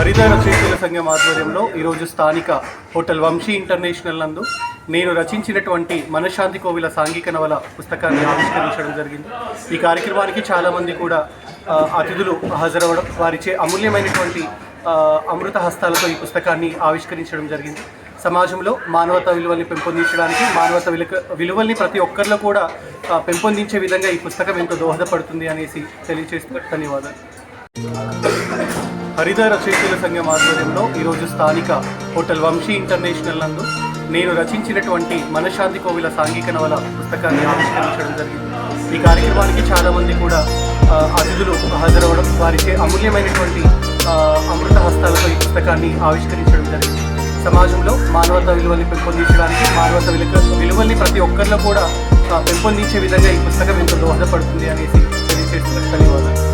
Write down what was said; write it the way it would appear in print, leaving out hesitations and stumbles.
హరిత రచయితల సంఘం ఆధ్వర్యంలో ఈరోజు స్థానిక హోటల్ వంశీ ఇంటర్నేషనల్ నందు నేను రచించినటువంటి మనశ్శాంతి కోవిల సాంఘిక నవల పుస్తకాన్ని ఆవిష్కరించడం జరిగింది. ఈ కార్యక్రమానికి చాలామంది కూడా అతిథులు హాజరవడం, వారిచే అమూల్యమైనటువంటి అమృత హస్తాలతో ఈ పుస్తకాన్ని ఆవిష్కరించడం జరిగింది. సమాజంలో మానవతా విలువల్ని పెంపొందించడానికి, మానవతా విలువల్ని ప్రతి ఒక్కరిలో కూడా పెంపొందించే విధంగా ఈ పుస్తకం ఎంతో దోహదపడుతుంది అనేసి తెలియజేస్తూ ధన్యవాదాలు. హరిత రచయితల సంఘం ఆధ్వర్యంలో ఈరోజు స్థానిక హోటల్ వంశీ ఇంటర్నేషనల్ నందు నేను రచించినటువంటి మనశ్శాంతి కోవిల సాంఘిక నవల పుస్తకాన్ని ఆవిష్కరించడం జరిగింది. ఈ కార్యక్రమానికి చాలామంది కూడా అతిథులు హాజరవడం, వారిచే అమూల్యమైనటువంటి అమృత హస్తాలతో ఈ పుస్తకాన్ని ఆవిష్కరించడం జరిగింది. సమాజంలో మానవతా విలువల్ని పెంపొందించడానికి, మానవతా విలువల్ని ప్రతి ఒక్కరిలో కూడా పెంపొందించే విధంగా ఈ పుస్తకం ఎంతో దోహదపడుతుంది అనేసి తెలియజేస్తున్న ధన్యవాదాలు.